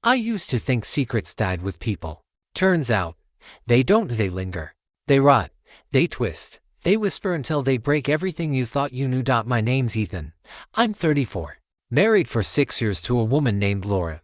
I used to think secrets died with people. Turns out, they don't. They linger. They rot. They twist. They whisper until they break everything you thought you knew. My name's Ethan. I'm 34. Married for 6 years to a woman named Laura.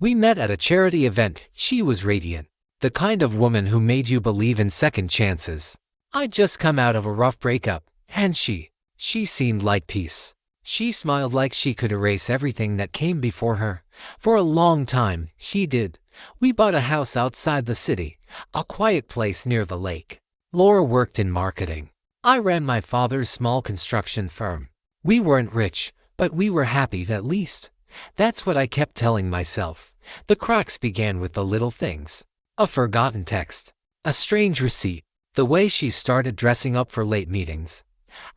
We met at a charity event. She was radiant. The kind of woman who made you believe in second chances. I'd just come out of a rough breakup, and she seemed like peace. She smiled like she could erase everything that came before her. For a long time, she did. We bought a house outside the city, a quiet place near the lake. Laura worked in marketing. I ran my father's small construction firm. We weren't rich, but we were happy at least. That's what I kept telling myself. The cracks began with the little things. A forgotten text. A strange receipt. The way she started dressing up for late meetings.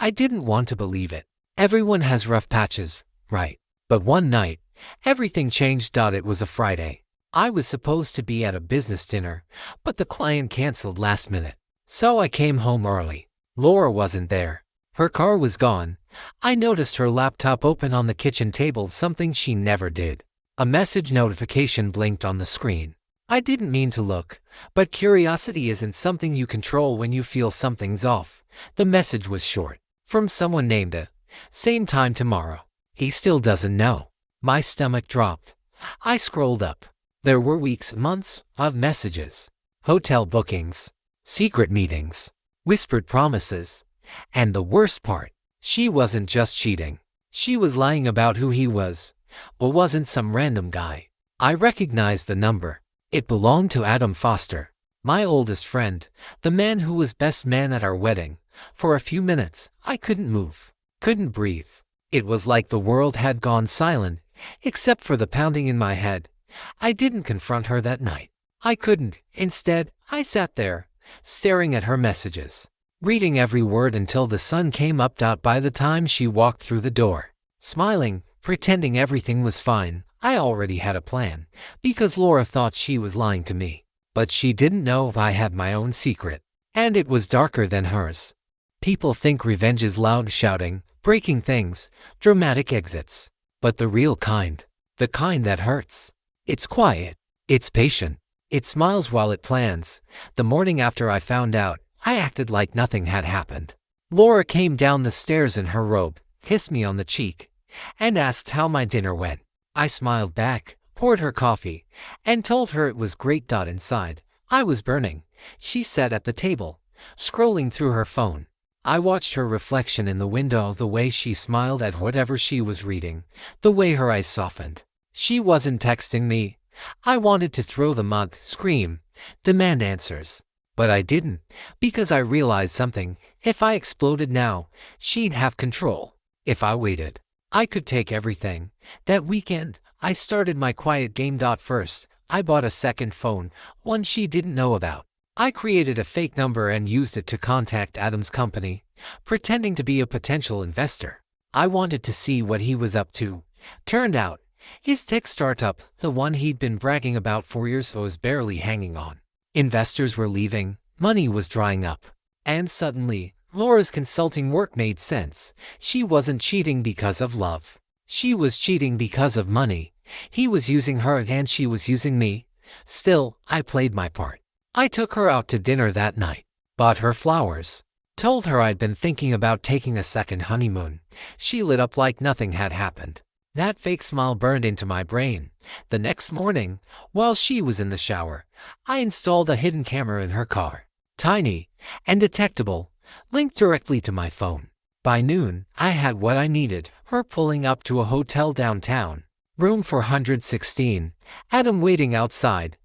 I didn't want to believe it. Everyone has rough patches, right? But one night, everything changed. It was a Friday. I was supposed to be at a business dinner, but the client canceled last minute. So I came home early. Laura wasn't there. Her car was gone. I noticed her laptop open on the kitchen table, something she never did. A message notification blinked on the screen. I didn't mean to look, but curiosity isn't something you control when you feel something's off. The message was short. From someone named A. Same time tomorrow. He still doesn't know. My stomach dropped. I scrolled up. There were weeks, months of messages. Hotel bookings. Secret meetings. Whispered promises. And the worst part, she wasn't just cheating. She was lying about who he was. Or wasn't some random guy. I recognized the number. It belonged to Adam Foster, my oldest friend, the man who was best man at our wedding. For a few minutes, I couldn't move, couldn't breathe. It was like the world had gone silent, except for the pounding in my head. I didn't confront her that night. I couldn't. Instead, I sat there, staring at her messages, reading every word until the sun came up. By the time she walked through the door, smiling, pretending everything was fine, I already had a plan, because Laura thought she was lying to me. But she didn't know I had my own secret, and it was darker than hers. People think revenge is loud shouting, breaking things, dramatic exits. But the real kind, the kind that hurts, it's quiet, it's patient, it smiles while it plans. The morning after I found out, I acted like nothing had happened. Laura came down the stairs in her robe, kissed me on the cheek, and asked how my dinner went. I smiled back, poured her coffee, and told her it was great. Inside, I was burning. She sat at the table, scrolling through her phone. I watched her reflection in the window, the way she smiled at whatever she was reading, the way her eyes softened. She wasn't texting me. I wanted to throw the mug, scream, demand answers. But I didn't, because I realized something. If I exploded now, she'd have control. If I waited, I could take everything. That weekend, I started my quiet game. First, I bought a second phone, one she didn't know about. I created a fake number and used it to contact Adam's company, pretending to be a potential investor. I wanted to see what he was up to. Turned out, his tech startup, the one he'd been bragging about for years, was barely hanging on. Investors were leaving, money was drying up. And suddenly, Laura's consulting work made sense. She wasn't cheating because of love. She was cheating because of money. He was using her and she was using me. Still, I played my part. I took her out to dinner that night, bought her flowers, told her I'd been thinking about taking a second honeymoon. She lit up like nothing had happened. That fake smile burned into my brain. The next morning, while she was in the shower, I installed a hidden camera in her car. Tiny and detectable, linked directly to my phone. By noon, I had what I needed, her pulling up to a hotel downtown. Room 416, Adam waiting outside.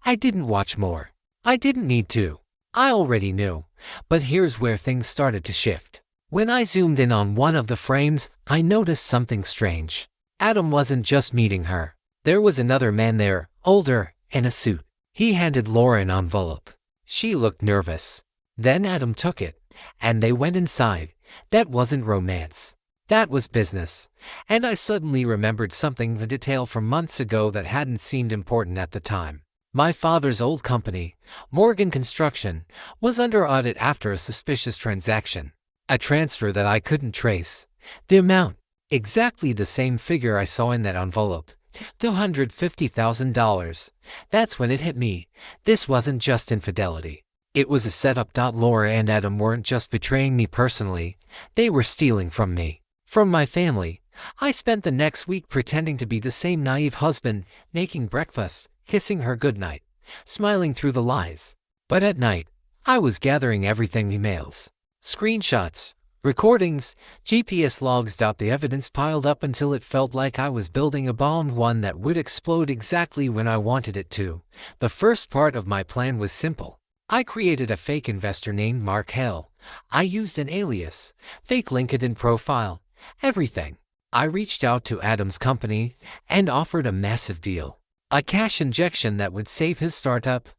I didn't watch more. I didn't need to. I already knew. But here's where things started to shift. When I zoomed in on one of the frames, I noticed something strange. Adam wasn't just meeting her. There was another man there, older, in a suit. He handed Laura an envelope. She looked nervous. Then Adam took it, and they went inside. That wasn't romance. That was business. And I suddenly remembered something, a detail from months ago that hadn't seemed important at the time. My father's old company, Morgan Construction, was under audit after a suspicious transaction. A transfer that I couldn't trace. The amount, exactly the same figure I saw in that envelope. $250,000. That's when it hit me. This wasn't just infidelity. It was a setup. Laura and Adam weren't just betraying me personally, they were stealing from me, from my family. I spent the next week pretending to be the same naive husband, making breakfast, kissing her goodnight, smiling through the lies. But at night, I was gathering everything: emails, screenshots, recordings, GPS logs. The evidence piled up until it felt like I was building a bomb, one that would explode exactly when I wanted it to. The first part of my plan was simple. I created a fake investor named Mark Hale. I used an alias, fake LinkedIn profile, everything. I reached out to Adam's company and offered a massive deal, a cash injection that would save his startup.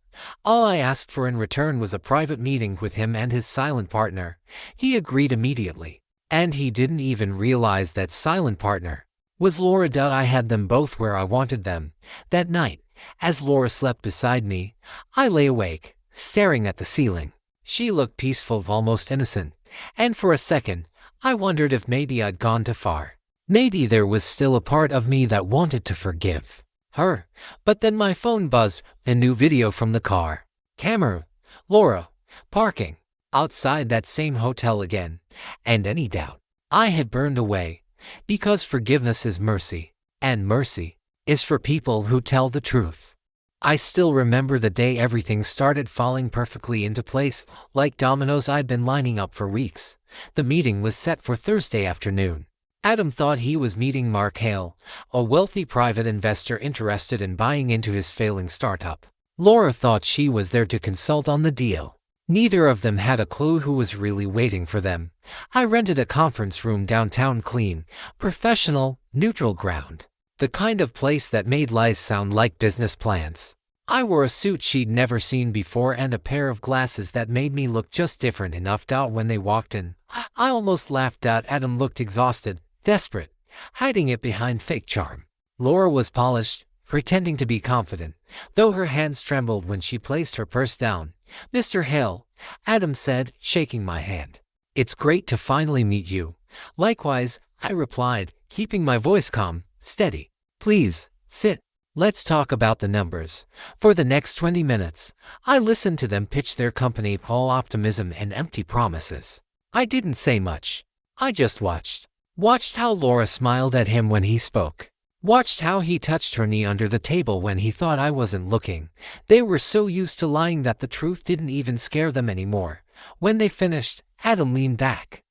All I asked for in return was a private meeting with him and his silent partner. He agreed immediately. And he didn't even realize that silent partner was Laura. I had them both where I wanted them. That night, as Laura slept beside me, I lay awake, staring at the ceiling. She looked peaceful, almost innocent. And for a second, I wondered if maybe I'd gone too far. Maybe there was still a part of me that wanted to forgive her. But then my phone buzzed, a new video from the car. Camera, Laura, parking, outside that same hotel again. And any doubt I had burned away. Because forgiveness is mercy, and mercy is for people who tell the truth. I still remember the day everything started falling perfectly into place, like dominoes I'd been lining up for weeks. The meeting was set for Thursday afternoon. Adam thought he was meeting Mark Hale, a wealthy private investor interested in buying into his failing startup. Laura thought she was there to consult on the deal. Neither of them had a clue who was really waiting for them. I rented a conference room downtown, clean, professional, neutral ground. The kind of place that made lies sound like business plans. I wore a suit she'd never seen before and a pair of glasses that made me look just different enough. When they walked in, I almost laughed. Adam looked exhausted, desperate, hiding it behind fake charm. Laura was polished, pretending to be confident, though her hands trembled when she placed her purse down. "Mr. Hale," Adam said, shaking my hand. "It's great to finally meet you." "Likewise," I replied, keeping my voice calm, steady. "Please, sit. Let's talk about the numbers." For the next 20 minutes, I listened to them pitch their company, all optimism and empty promises. I didn't say much. I just watched. Watched how Laura smiled at him when he spoke. Watched how he touched her knee under the table when he thought I wasn't looking. They were so used to lying that the truth didn't even scare them anymore. When they finished, Adam leaned back,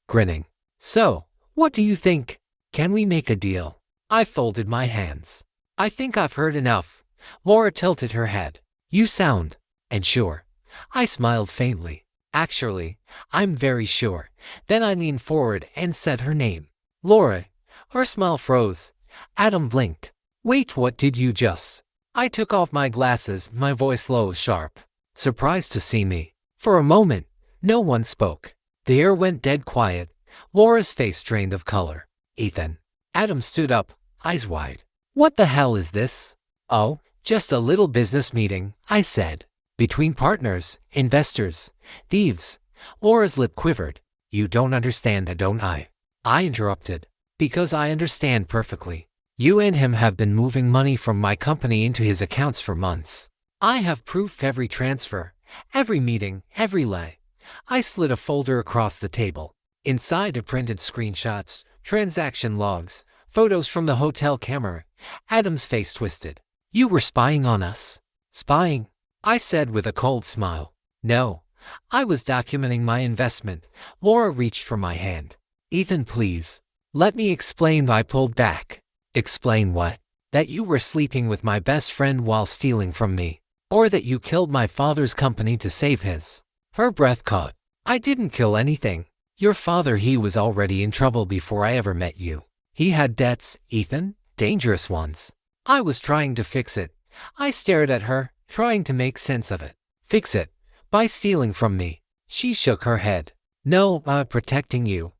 grinning. "So, what do you think? Can we make a deal?" I folded my hands. "I think I've heard enough." Laura tilted her head. "You sound unsure." I smiled faintly. "Actually, I'm very sure." Then I leaned forward and said her name. "Laura." Her smile froze. Adam blinked. "Wait, what did you just?" I took off my glasses, my voice low, sharp. "Surprised to see me?" For a moment, no one spoke. The air went dead quiet. Laura's face drained of color. "Ethan." Adam stood up, eyes wide. "What the hell is this?" "Oh, just a little business meeting," I said. "Between partners, investors, thieves." Laura's lip quivered. "You don't understand, don't I?" I interrupted. "Because I understand perfectly. You and him have been moving money from my company into his accounts for months. I have proof, every transfer, every meeting, every lay." I slid a folder across the table. Inside are printed screenshots, transaction logs, photos from the hotel camera. Adam's face twisted. "You were spying on us?" "Spying?" I said with a cold smile. "No, I was documenting my investment." Laura reached for my hand. "Ethan, please. Let me explain." I pulled back. "Explain what?" "That you were sleeping with my best friend while stealing from me. Or that you killed my father's company to save his." Her breath caught. "I didn't kill anything. Your father, he was already in trouble before I ever met you. He had debts, Ethan, dangerous ones. I was trying to fix it." I stared at her, trying to make sense of it. "Fix it? By stealing from me?" She shook her head. "No, I'm protecting you."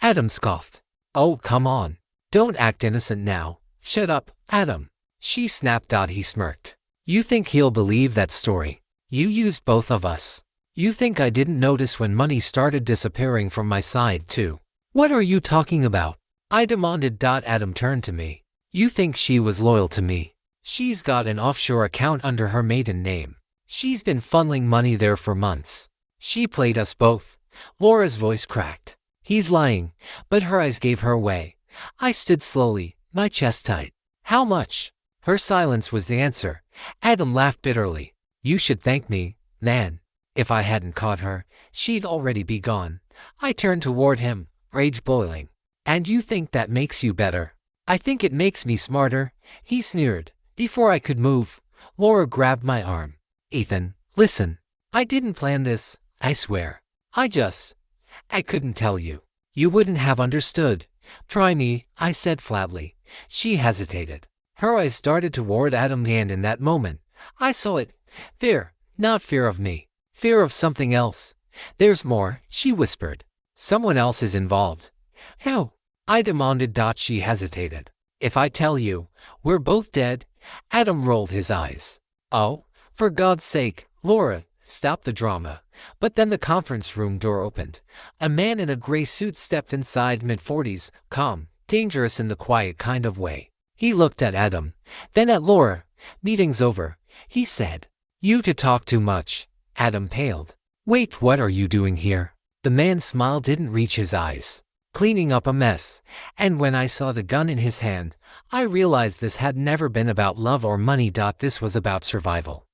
Adam scoffed. "Oh, come on. Don't act innocent now." "Shut up, Adam." She snapped. He smirked. "You think he'll believe that story? You used both of us. You think I didn't notice when money started disappearing from my side too?" "What are you talking about?" I demanded. Adam turned to me. You think she was loyal to me? She's got an offshore account under her maiden name. She's been funneling money there for months. She played us both. Laura's voice cracked. He's lying, but her eyes gave her away. I stood slowly, my chest tight. How much? Her silence was the answer. Adam laughed bitterly. You should thank me, man. If I hadn't caught her, she'd already be gone. I turned toward him, rage boiling. And you think that makes you better? I think it makes me smarter, he sneered. Before I could move, Laura grabbed my arm. Ethan, listen. I didn't plan this, I swear. I couldn't tell you. You wouldn't have understood. Try me, I said flatly. She hesitated. Her eyes darted toward Adam, and in that moment, I saw it. Fear, not fear of me. Fear of something else. There's more, she whispered. Someone else is involved. Who? I demanded. She hesitated. If I tell you, we're both dead. Adam rolled his eyes. Oh, for God's sake, Laura, stop the drama. But then the conference room door opened. A man in a gray suit stepped inside, mid-40s, calm, dangerous in the quiet kind of way. He looked at Adam, then at Laura. Meeting's over, he said. You two talk too much. Adam paled. Wait, what are you doing here? The man's smile didn't reach his eyes. Cleaning up a mess. And when I saw the gun in his hand, I realized this had never been about love or money. This was about survival.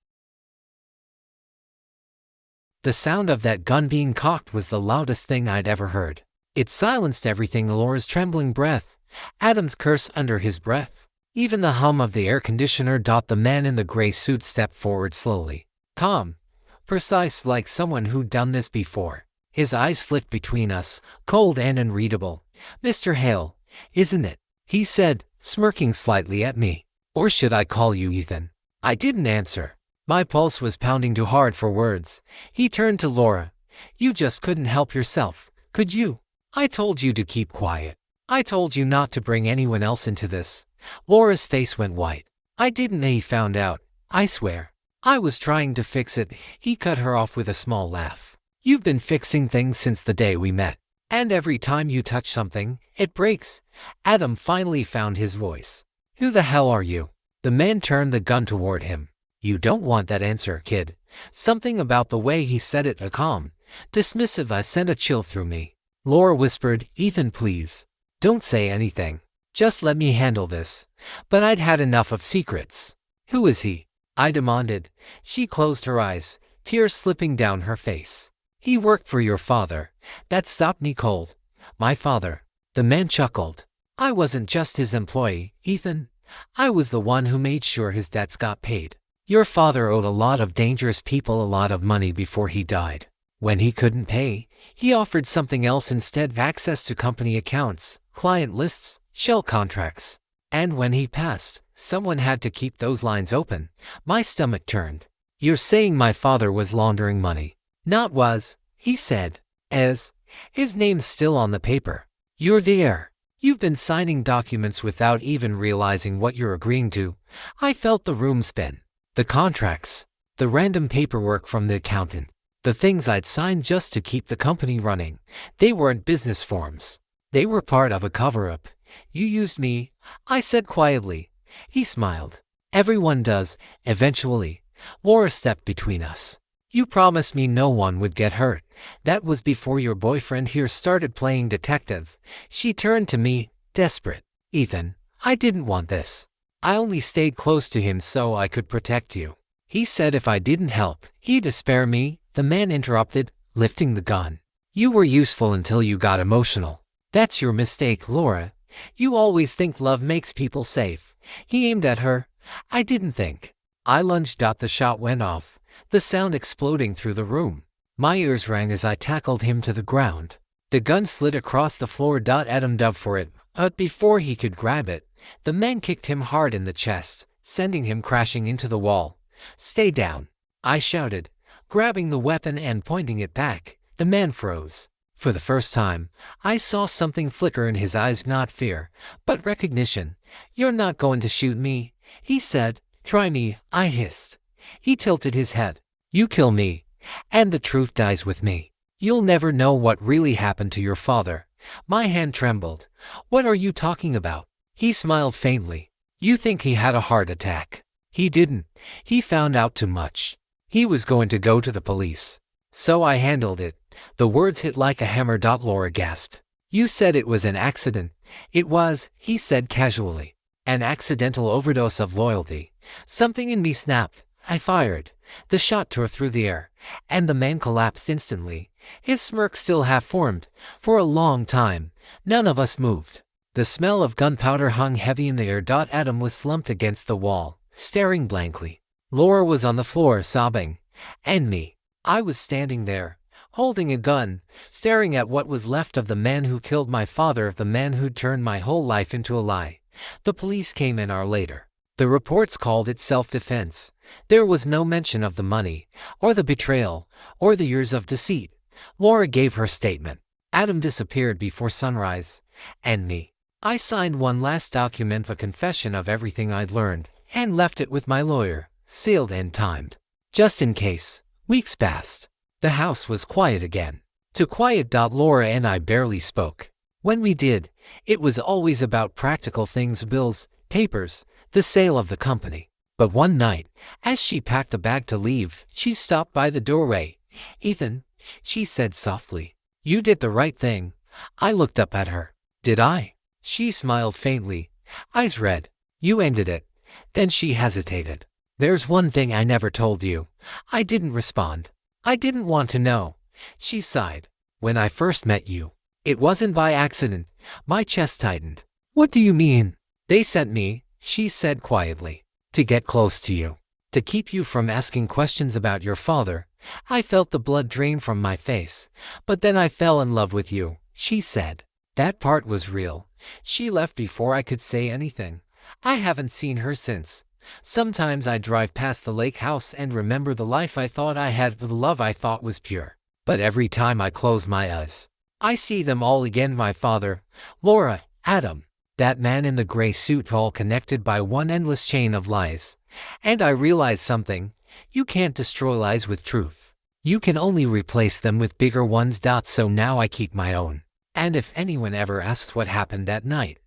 The sound of that gun being cocked was the loudest thing I'd ever heard. It silenced everything: Laura's trembling breath, Adam's curse under his breath, even the hum of the air conditioner. The man in the gray suit stepped forward slowly. Calm, precise, like someone who'd done this before. His eyes flicked between us, cold and unreadable. Mr. Hale, isn't it? He said, smirking slightly at me. Or should I call you Ethan? I didn't answer. My pulse was pounding too hard for words. He turned to Laura. You just couldn't help yourself, could you? I told you to keep quiet. I told you not to bring anyone else into this. Laura's face went white. I didn't. He found out, I swear. I was trying to fix it. He cut her off with a small laugh. You've been fixing things since the day we met. And every time you touch something, it breaks. Adam finally found his voice. Who the hell are you? The man turned the gun toward him. You don't want that answer, kid. Something about the way he said it, a calm, dismissive, sent a chill through me. Laura whispered, Ethan, please. Don't say anything. Just let me handle this. But I'd had enough of secrets. Who is he? I demanded. She closed her eyes, tears slipping down her face. He worked for your father. That stopped me cold. My father. The man chuckled. I wasn't just his employee, Ethan. I was the one who made sure his debts got paid. Your father owed a lot of dangerous people a lot of money before he died. When he couldn't pay, he offered something else instead: access to company accounts, client lists, shell contracts. And when he passed, someone had to keep those lines open. My stomach turned. You're saying my father was laundering money? Not was, he said. As. His name's still on the paper. You're the heir. You've been signing documents without even realizing what you're agreeing to. I felt the room spin. The contracts, the random paperwork from the accountant, the things I'd signed just to keep the company running. They weren't business forms. They were part of a cover-up. You used me, I said quietly. He smiled. Everyone does, eventually. Laura stepped between us. You promised me no one would get hurt. That was before your boyfriend here started playing detective. She turned to me, desperate. Ethan, I didn't want this. I only stayed close to him so I could protect you. He said if I didn't help, he'd spare me. The man interrupted, lifting the gun. You were useful until you got emotional. That's your mistake, Laura. You always think love makes people safe. He aimed at her. I didn't think. I lunged. The shot went off, the sound exploding through the room. My ears rang as I tackled him to the ground. The gun slid across the floor. Adam dove for it, but before he could grab it, the man kicked him hard in the chest, sending him crashing into the wall. Stay down, I shouted, grabbing the weapon and pointing it back. The man froze. For the first time, I saw something flicker in his eyes, not fear, but recognition. You're not going to shoot me, he said. Try me, I hissed. He tilted his head. You kill me, and the truth dies with me. You'll never know what really happened to your father. My hand trembled. What are you talking about? He smiled faintly. You think he had a heart attack? He didn't. He found out too much. He was going to go to the police. So I handled it. The words hit like a hammer. Laura gasped. You said it was an accident. It was, he said casually. An accidental overdose of loyalty. Something in me snapped. I fired. The shot tore through the air, and the man collapsed instantly, his smirk still half-formed. For a long time, none of us moved. The smell of gunpowder hung heavy in the air. Adam was slumped against the wall, staring blankly. Laura was on the floor, sobbing. And me. I was standing there, holding a gun, staring at what was left of the man who killed my father, the man who'd turned my whole life into a lie. The police came an hour later. The reports called it self-defense. There was no mention of the money, or the betrayal, or the years of deceit. Laura gave her statement. Adam disappeared before sunrise. And me. I signed one last document, a confession of everything I'd learned, and left it with my lawyer, sealed and timed. Just in case. Weeks passed. The house was quiet again. Too quiet. Laura and I barely spoke. When we did, it was always about practical things, bills, papers, the sale of the company. But one night, as she packed a bag to leave, she stopped by the doorway. Ethan, she said softly, you did the right thing. I looked up at her. Did I? She smiled faintly, eyes red. You ended it. Then she hesitated. There's one thing I never told you. I didn't respond. I didn't want to know. She sighed. When I first met you, it wasn't by accident. My chest tightened. What do you mean? They sent me, she said quietly, to get close to you, to keep you from asking questions about your father. I felt the blood drain from my face. But then I fell in love with you, she said. That part was real. She left before I could say anything. I haven't seen her since. Sometimes I drive past the lake house and remember the life I thought I had, the love I thought was pure. But every time I close my eyes, I see them all again, my father, Laura, Adam, that man in the gray suit, all connected by one endless chain of lies. And I realize something. You can't destroy lies with truth. You can only replace them with bigger ones. So now I keep my own. And if anyone ever asks what happened that night,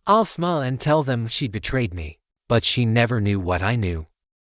I'll smile and tell them she betrayed me. But she never knew what I knew.